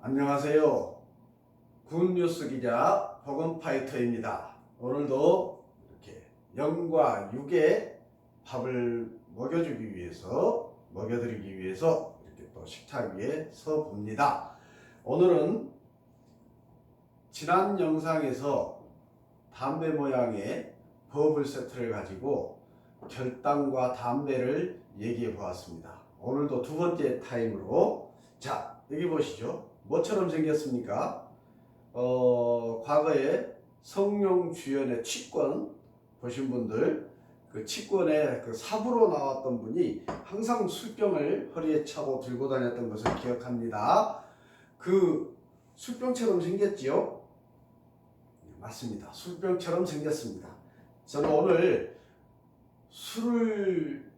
안녕하세요. 굿뉴스 기자 버건파이터입니다. 오늘도 이렇게 0과 6의 밥을 먹여드리기 위해서 이렇게 또 식탁 위에 서 봅니다. 오늘은 지난 영상에서 담배 모양의 버블 세트를 가지고 결단과 담배를 얘기해 보았습니다. 오늘도 두 번째 타임으로, 자, 여기 보시죠. 뭐처럼 생겼습니까? 과거에 성룡주연의 취권 보신 분들, 그 취권에 그 사부로 나왔던 분이 항상 술병을 허리에 차고 들고 다녔던 것을 기억합니다. 그 술병처럼 생겼지요? 맞습니다. 술병처럼 생겼습니다. 저는 오늘 술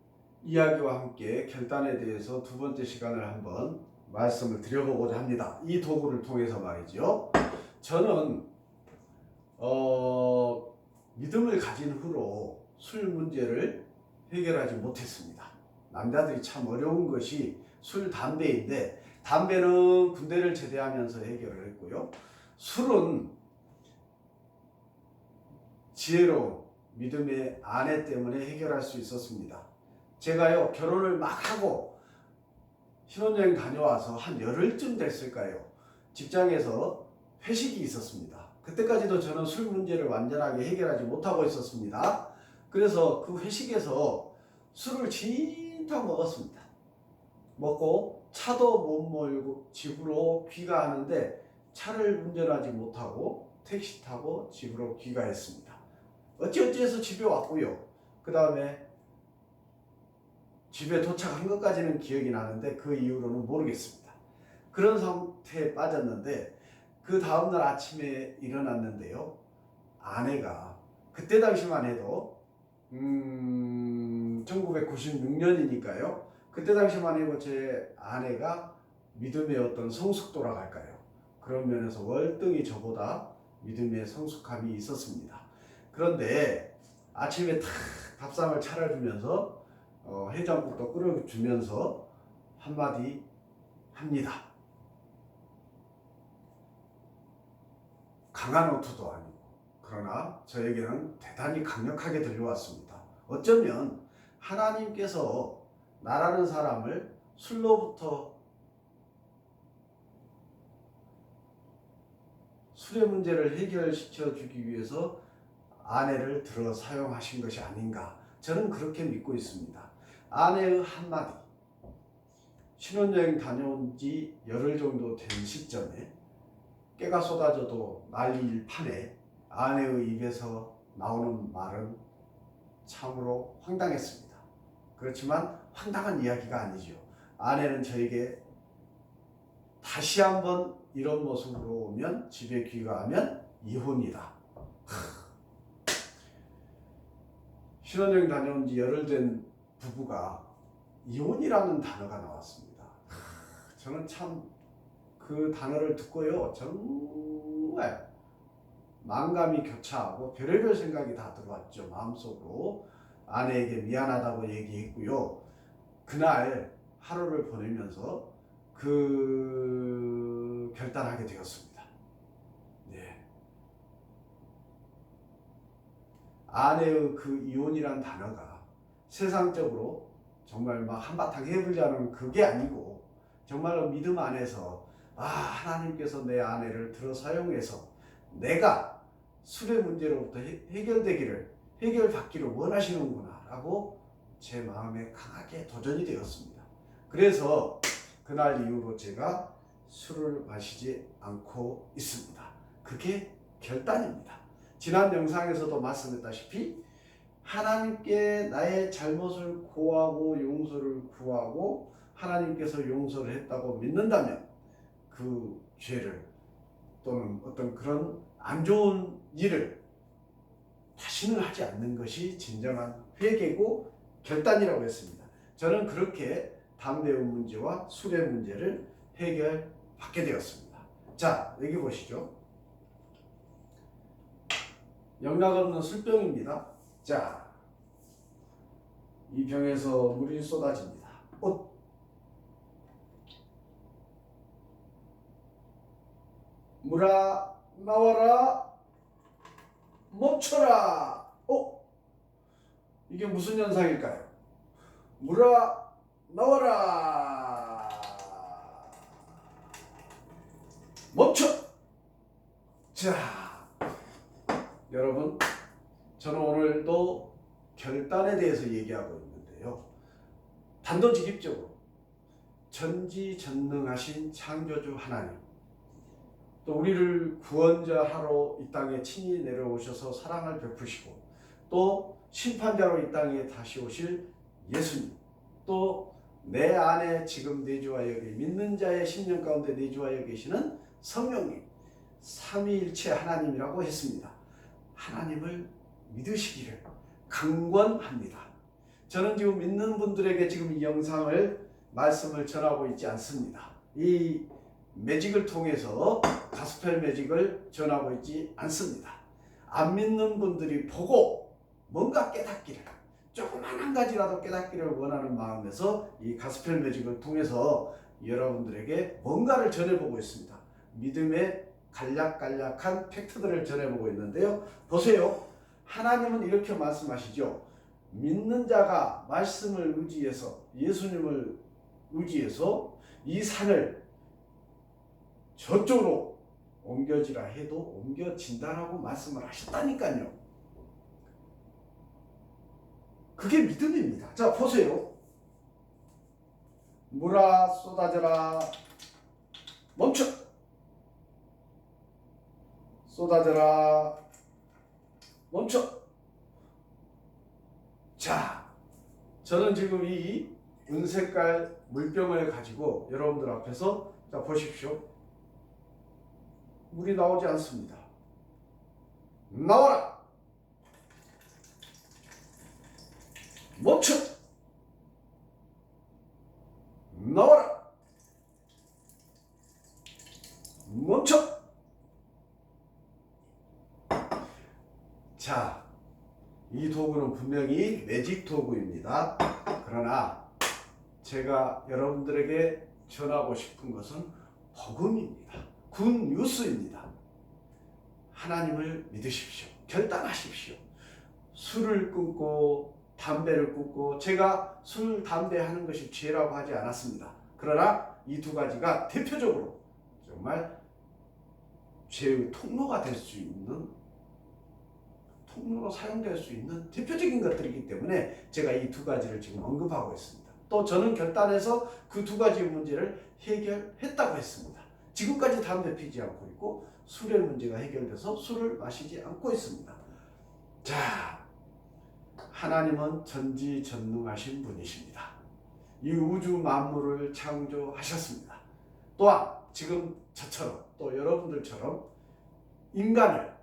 이야기와 함께 결단에 대해서 두 번째 시간을 한번 말씀을 드려보고자 합니다. 이 도구를 통해서 말이죠. 저는 믿음을 가진 후로 술 문제를 해결하지 못했습니다. 남자들이 참 어려운 것이 술, 담배인데, 담배는 군대를 제대하면서 해결을 했고요. 술은 지혜로운 믿음의 아내 때문에 해결할 수 있었습니다. 제가요, 결혼을 막 하고 신혼여행 다녀와서 한 열흘쯤 됐을까요? 직장에서 회식이 있었습니다. 그때까지도 저는 술 문제를 완전하게 해결하지 못하고 있었습니다. 그래서 그 회식에서 술을 진탕 먹었습니다. 먹고 차도 못 몰고 집으로 귀가하는데 차를 운전하지 못하고 택시 타고 집으로 귀가했습니다. 어찌어찌해서 집에 왔고요. 그 다음에 집에 도착한 것까지는 기억이 나는데 그 이후로는 모르겠습니다. 그런 상태에 빠졌는데, 그 다음날 아침에 일어났는데요, 아내가 그때 당시만 해도 1996년이니까요 그때 당시만 해도 제 아내가 믿음의 어떤 성숙도라 할까요, 그런 면에서 월등히 저보다 믿음의 성숙함이 있었습니다. 그런데 아침에 탁 밥상을 차려주면서 해장국도 끓여주면서 한마디 합니다. 강한 어투도 아니고, 그러나 저에게는 대단히 강력하게 들려왔습니다. 어쩌면 하나님께서 나라는 사람을 술로부터, 술의 문제를 해결시켜 주기 위해서 아내를 들어 사용하신 것이 아닌가, 저는 그렇게 믿고 있습니다. 아내의 한마디, 신혼여행 다녀온 지 열흘 정도 된 시점에 깨가 쏟아져도 난리일 판에 아내의 입에서 나오는 말은 참으로 황당했습니다. 그렇지만 황당한 이야기가 아니죠. 아내는 저에게 다시 한번 이런 모습으로 오면, 집에 귀가하면 이혼이다. 신혼여행 다녀온 지 열흘 된 부부가 이혼이라는 단어가 나왔습니다. 저는 참 그 단어를 듣고요, 정말 만감이 교차하고 별의별 생각이 다 들어왔죠. 마음속으로 아내에게 미안하다고 얘기했고요. 그날 하루를 보내면서 그 결단하게 되었습니다. 네. 아내의 그 이혼이란 단어가 세상적으로 정말 막 한바탕 해보자는 그게 아니고, 정말로 믿음 안에서 하나님께서 내 아내를 들어 사용해서 내가 술의 문제로부터 해결받기를 원하시는구나 라고 제 마음에 강하게 도전이 되었습니다. 그래서 그날 이후로 제가 술을 마시지 않고 있습니다. 그게 결단입니다. 지난 영상에서도 말씀했다시피 하나님께 나의 잘못을 고하고 용서를 구하고 하나님께서 용서를 했다고 믿는다면 그 죄를, 또는 어떤 그런 안 좋은 일을 다시는 하지 않는 것이 진정한 회개고 결단이라고 했습니다. 저는 그렇게 담배의 문제와 술의 문제를 해결받게 되었습니다. 자, 여기 보시죠. 영락없는 술병입니다. 자, 이 병에서 물이 쏟아집니다. 물아 나와라 멈춰라. 이게 무슨 현상일까요? 물아 나와라 멈춰. 자, 여러분, 저는 오늘도 결단에 대해서 얘기하고 있는데요. 단도직입적으로 전지전능하신 창조주 하나님, 또 우리를 구원자 하러 이 땅에 친히 내려오셔서 사랑을 베푸시고 또 심판자로 이 땅에 다시 오실 예수님, 또 내 안에 지금 내주하여 믿는 자의 심령 가운데 내주하여 계시는 성령님, 삼위일체 하나님이라고 했습니다. 하나님을 믿으시기를 강권합니다. 저는 지금 믿는 분들에게 지금 이 영상을 말씀을 전하고 있지 않습니다. 이 매직을 통해서 가스펠 매직을 전하고 있지 않습니다. 안 믿는 분들이 보고 뭔가 깨닫기를, 조그만 한 가지라도 깨닫기를 원하는 마음에서 이 가스펠 매직을 통해서 여러분들에게 뭔가를 전해보고 있습니다. 믿음의 간략간략한 팩트들을 전해보고 있는데요. 보세요. 하나님은 이렇게 말씀하시죠. 믿는 자가 말씀을 의지해서, 예수님을 의지해서 이 산을 저쪽으로 옮겨지라 해도 옮겨진다라고 말씀을 하셨다니까요. 그게 믿음입니다. 자, 보세요. 물아 쏟아져라 멈춰. 쏟아져라 멈춰. 자, 저는 지금 이 은색깔 물병을 가지고 여러분들 앞에서, 자, 보십시오. 물이 나오지 않습니다. 나와라 멈춰. 나와라 멈춰. 자, 이 도구는 분명히 매직 도구입니다. 그러나 제가 여러분들에게 전하고 싶은 것은 복음입니다. 굿 뉴스입니다. 하나님을 믿으십시오. 결단하십시오. 술을 끊고 담배를 끊고, 제가 술, 담배 하는 것이 죄라고 하지 않았습니다. 그러나 이 두 가지가 대표적으로 정말 죄의 통로가 될 수 있는, 통로로 사용될 수 있는 대표적인 것들이기 때문에 제가 이 두 가지를 지금 언급하고 있습니다. 또 저는 결단해서 그 두 가지 문제를 해결했다고 했습니다. 지금까지 담배 피지 않고 있고 술의 문제가 해결돼서 술을 마시지 않고 있습니다. 자, 하나님은 전지전능하신 분이십니다. 이 우주 만물을 창조하셨습니다. 또한 지금 저처럼 또 여러분들처럼 인간을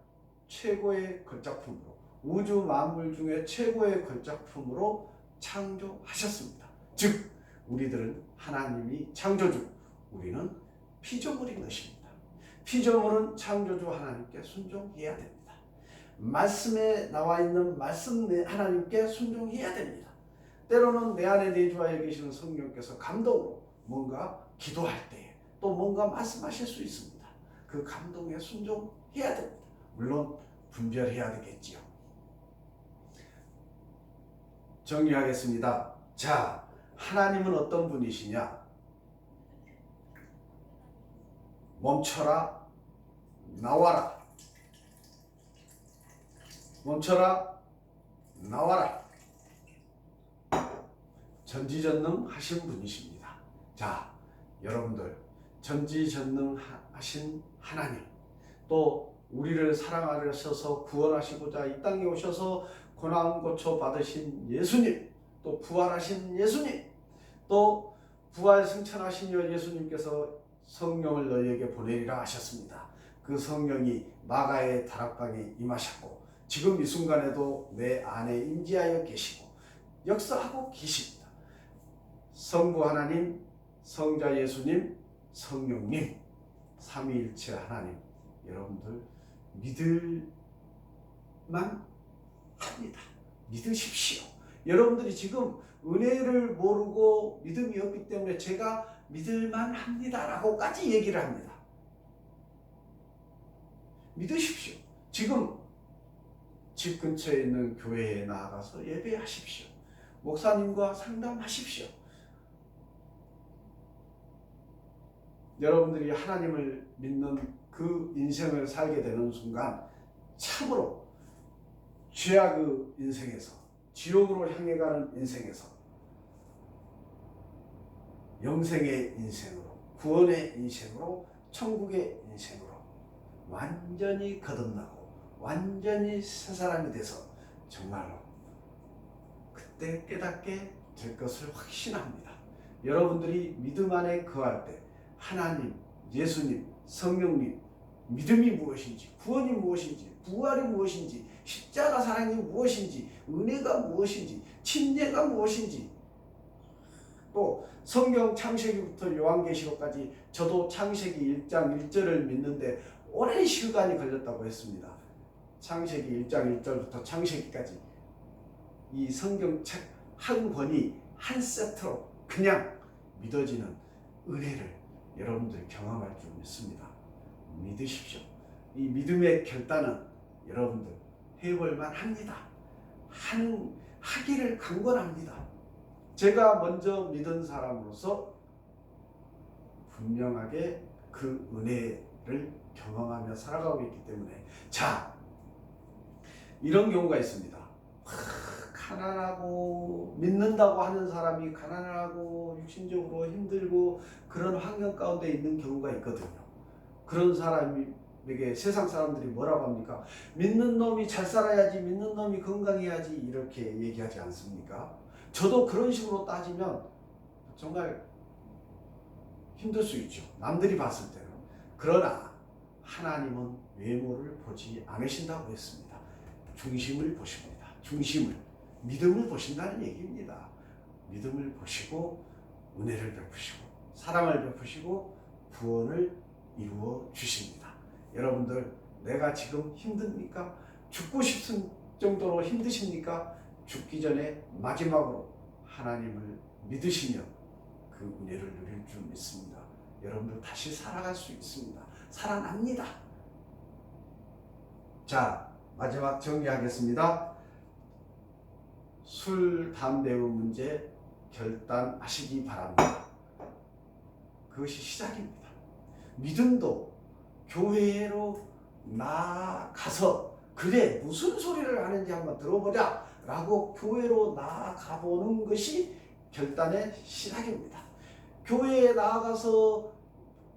최고의 걸작품으로, 우주 만물 중에 최고의 걸작품으로 창조하셨습니다. 즉, 우리들은 하나님이 창조주, 우리는 피조물인 것입니다. 피조물은 창조주 하나님께 순종해야 됩니다. 말씀에 나와 있는 말씀 하나님께 순종해야 됩니다. 때로는 내 안에 내주하여 계시는 성령께서 감동으로 뭔가 기도할 때에 또 뭔가 말씀하실 수 있습니다. 그 감동에 순종해야 됩니다. 물론 분별해야 되겠지요. 정리하겠습니다. 자, 하나님은 어떤 분이시냐? 멈춰라, 나와라. 멈춰라, 나와라. 전지전능하신 분이십니다. 자, 여러분들, 전지전능하신 하나님, 또 우리를 사랑하셔서 구원하시고자 이 땅에 오셔서 고난 고쳐 받으신 예수님, 또 부활하신 예수님, 또 부활 승천하신 예수님께서 성령을 너희에게 보내리라 하셨습니다. 그 성령이 마가의 다락방에 임하셨고 지금 이 순간에도 내 안에 임재하여 계시고 역사하고 계십니다. 성부 하나님, 성자 예수님, 성령님, 삼위일체 하나님, 여러분들 믿을만 합니다. 믿으십시오. 여러분들이 지금 은혜를 모르고 믿음이 없기 때문에 제가 믿을만 합니다 라고까지 얘기를 합니다. 믿으십시오. 지금 집 근처에 있는 교회에 나가서 예배하십시오. 목사님과 상담하십시오. 여러분들이 하나님을 믿는 그 인생을 살게 되는 순간 참으로 죄악의 인생에서, 지옥으로 향해 가는 인생에서 영생의 인생으로, 구원의 인생으로, 천국의 인생으로 완전히 거듭나고 완전히 새 사람이 돼서 정말로 그때 깨닫게 될 것을 확신합니다. 여러분들이 믿음 안에 거할 때 하나님, 예수님, 성령님, 믿음이 무엇인지, 구원이 무엇인지, 부활이 무엇인지, 십자가 사랑이 무엇인지, 은혜가 무엇인지, 침례가 무엇인지, 또 성경 창세기부터 요한계시록까지 저도 창세기 1장 1절을 믿는데 오랜 시간이 걸렸다고 했습니다. 창세기 1장 1절부터 창세기까지 이 성경책 한 권이 한 세트로 그냥 믿어지는 은혜를 여러분들 경험할 줄 믿습니다. 믿으십시오. 이 믿음의 결단은 여러분들 해볼만 합니다. 하기를 강권합니다. 제가 먼저 믿은 사람으로서 분명하게 그 은혜를 경험하며 살아가고 있기 때문에, 자, 이런 경우가 있습니다. 가난하고 믿는다고 하는 사람이 가난하고 육신적으로 힘들고 그런 환경 가운데 있는 경우가 있거든요. 그런 사람에게 세상 사람들이 뭐라고 합니까? 믿는 놈이 잘 살아야지, 믿는 놈이 건강해야지, 이렇게 얘기하지 않습니까? 저도 그런 식으로 따지면 정말 힘들 수 있죠. 남들이 봤을 때는. 그러나 하나님은 외모를 보지 않으신다고 했습니다. 중심을 보십니다. 중심을. 믿음을 보신다는 얘기입니다. 믿음을 보시고 은혜를 베푸시고 사랑을 베푸시고 구원을 이루어 주십니다. 여러분들, 내가 지금 힘듭니까? 죽고 싶은 정도로 힘드십니까? 죽기 전에 마지막으로 하나님을 믿으시면 그 은혜를 누릴 줄 믿습니다. 여러분들 다시 살아갈 수 있습니다. 살아납니다. 자, 마지막 정리하겠습니다. 술, 담배의 문제 결단하시기 바랍니다. 그것이 시작입니다. 믿음도 교회로 나가서 그래 무슨 소리를 하는지 한번 들어보자 라고 교회로 나가보는 것이 결단의 시작입니다. 교회에 나가서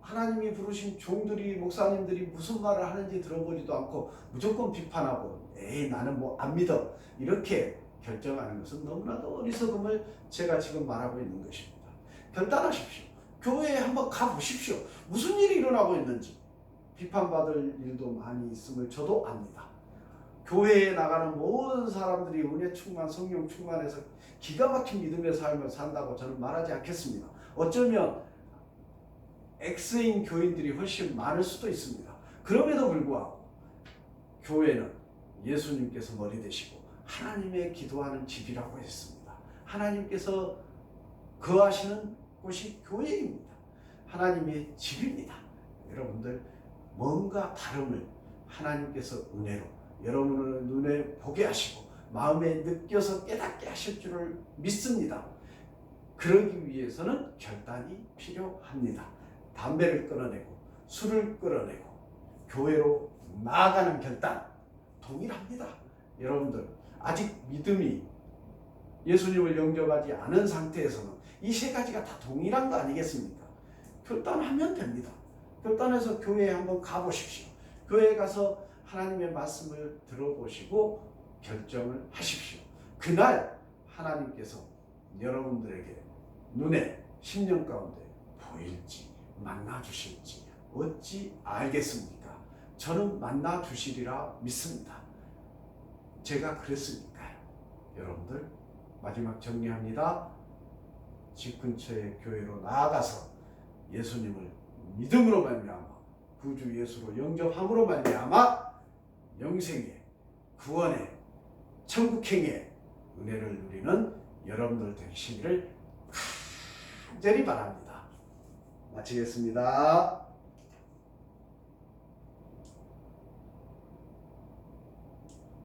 하나님이 부르신 종들이, 목사님들이 무슨 말을 하는지 들어보지도 않고 무조건 비판하고 에이 나는 뭐 안 믿어 이렇게 결정하는 것은 너무나도 어리석음을 제가 지금 말하고 있는 것입니다. 결단하십시오. 교회에 한번 가보십시오. 무슨 일이 일어나고 있는지. 비판받을 일도 많이 있음을 저도 압니다. 교회에 나가는 모든 사람들이 은혜 충만, 성령 충만해서 기가 막힌 믿음의 삶을 산다고 저는 말하지 않겠습니다. 어쩌면 X인 교인들이 훨씬 많을 수도 있습니다. 그럼에도 불구하고 교회는 예수님께서 머리 되시고 하나님의 기도하는 집이라고 했습니다. 하나님께서 거하시는 곳이 교회입니다. 하나님의 집입니다. 여러분들 뭔가 다름을 하나님께서 은혜로 여러분의 눈에 보게 하시고 마음에 느껴서 깨닫게 하실 줄을 믿습니다. 그러기 위해서는 결단이 필요합니다. 담배를 끊어내고 술을 끊어내고 교회로 나아가는 결단 동일합니다. 여러분들 아직 믿음이 예수님을 영접하지 않은 상태에서는 이 세 가지가 다 동일한 거 아니겠습니까? 결단하면 됩니다. 결단해서 교회에 한번 가보십시오. 교회에 가서 하나님의 말씀을 들어보시고 결정을 하십시오. 그날 하나님께서 여러분들에게 눈에 심령 가운데 보일지 만나 주실지 어찌 알겠습니까? 저는 만나 주시리라 믿습니다. 제가 그랬으니까요. 여러분들 마지막 정리합니다. 집 근처의 교회로 나아가서 예수님을 믿음으로 말미암아 구주 예수로 영접함으로 말미암아 영생의 구원의 천국행의 은혜를 누리는 여러분들 되시기를 간절히 바랍니다. 마치겠습니다.